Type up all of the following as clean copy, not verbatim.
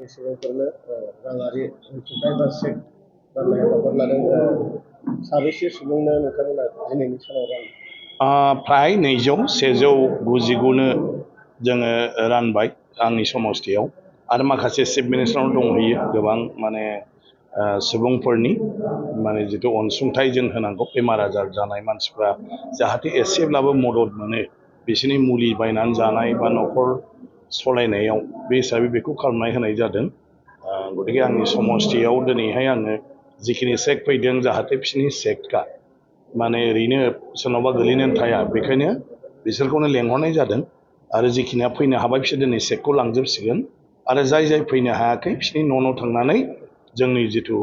माखासे सुबुंफोरनो राङारि अनसुंथाइ बा चेक राननाय हाबाफारि लादों साबेसे सुबुंनो नोंथांमोना दिनैनि सानाव रान फ्राय 199नो जोङो रानबाय आंनि समस्थियाव आरो माखासे चिफ मिनिस्टारनाव दंहैयो गोबां माने सुबुंफोरनि माने जिथु अनसुंथाइ जों होनांगौ बेमार आजार जानाय मानसिफ्रा जाहाथे एसेब्लाबो मदद मोनो बिसोरनि मुलि बायनानै जानाय बा न'खर सालायनायाव बे हिसाबै बेखौ खालामनाय होनाय जादों गतिके आंनि समस्थियाव दिनैहाय आङो जिखिनि चेक फैदों जाहाथे बिसोरनि चेकआ माने ओरैनो सोरनावबा गोलैनानै थाया बेखायनो बिसोरखौनो लेंहरनाय जादों आरो जिखिनिया फैनो हाबाय बिसोर दिनै चेकखौ लांजोबसिगोन आरो जाय फैनो हायाखै बिसोरनि न' थांनानै जोंनि जिथु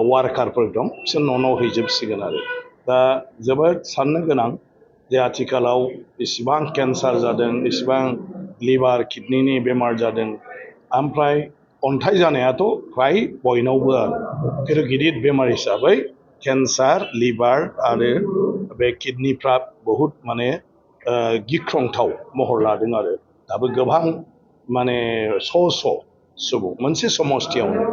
वार्कारफोर दं बिसोर न' हैजोबसिगोन आरो दा जोबोद साननो गोनां जे आथिखालाव इसिबां केन्सार जादों इसिबां लिभार किडनिनि बेमार जादों ओमफ्राय अन्थाइ जानायाथ' फ्राय बयनावबो आरो खिन्थु गिदिर बेमार हिसाबै केन्सार लिभार आरो बे किडनिफ्रा बहुद माने गिख्रंथाव महर लादों आरो दाबो गोबां माने स' सुबुं मोनसे समस्थियावनो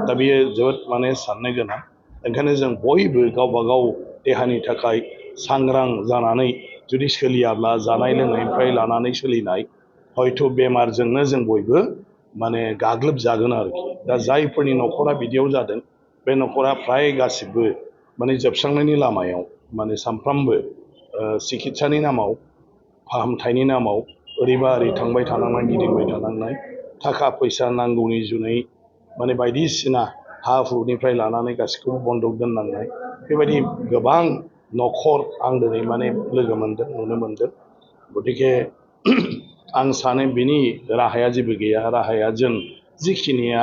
दा बेयो जोबोद माने साननो गोनां ओंखायनो जों बयबो गावबा गाव देहानि थाखाय सांग्रां जानानै जुदि सोलियाब्ला जानाय लोंनायनिफ्राय लानानै सोलिनाय हयथ' बेमारजोंनो जों बयबो माने गाग्लोबजागोन आरोखि दा जायफोरनि न'खरा बिदियाव जादों बे न'खरा फ्राय गासिबो माने जोबस्रांनायनि लामायाव माने सानफ्रामबो सिकित्सानि नामाव फाहामथायनि नामाव ओरैबा ओरै थांबाय थानांनाय गिदिंबाय थानांनाय थाखा फैसा नांगौनि जुनै माने बायदिसिना हा हुनिफ्राय लानानै गासिखौबो बन्दक दोननांनाय बेबायदि गोबां न'खर आं दिनै माने लोगो मोनदों नुनो मोनदों गतिके आं सानो बिनि राहाया जेबो गैया राहाया जों जिखिनिया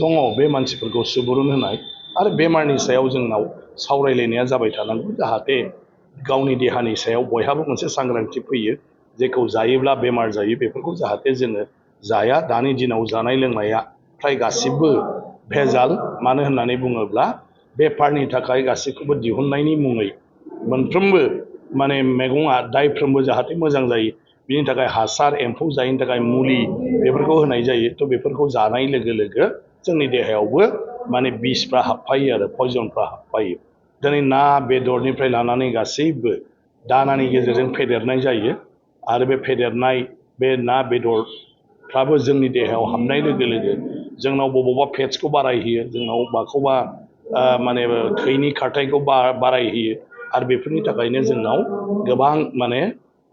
दङ बे मानसिफोरखौ सुबुरुन होनाय आरो बेमारनि सायाव जोंनाव सावरायलायनाया जाबाय थानांगौ जाहाथे गावनि देहानि सायाव बयहाबो मोनसे सांग्रांथि फैयो जेखौ जायोब्ला बेमार जायो बेफोरखौ जाहाथे जोङो जाया दानि दिनाव जानाय लोंनाया फ्राय गासिबो भेजाल मानो होननानै बुङोब्ला बेफारनि थाखाय गासैखौबो दिहुननायनि मुङै मोनफ्रोमबो माने मैगङा दायफ्रोमबो जाहाथे मोजां जायो बिनि थाखाय हासार एम्फौ जायैनि थाखाय मुलि बेफोरखौ होनाय जायो थ' बेफोरखौ जानाय लोगो लोगो जोंनि देहायावबो माने बिसफ्रा हाबफायो आरो पयजनफ्रा हाबफायो दिनै ना बेदरनिफ्राय लानानै गासैबो दानानि गेजेरजों फेदेरनाय जायो आरो बे फेदेरनाय बे ना बेदरफ्राबो जोंनि देहायाव हाबनाय लोगो लोगो जोंनाव बबावबा फेट्सखौ बारायहोयो जोंनाव माखौबा माने थैनि खारथायखौ बारायहोयो आरो बेफोरनि थाखायनो जोंनाव गोबां माने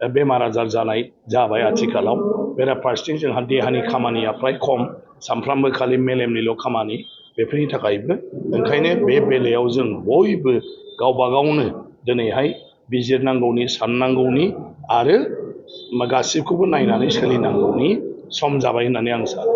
बेमार आजार जानाय जाबाय आथिखालाव बेराफारसेथिं जोंहा देहानि खामानिया फ्राय खम सानफ्रामबो खालि मेलेमनिल' खामानि बेफोरनि थाखायबो ओंखायनो बे बेलायाव जों बयबो गावबा गावनो दिनैहाय बिजिरनांगौनि साननांगौनि आरो गासिबखौबो नायनानै सोलिनांगौनि सम जाबाय होननानै आं सानो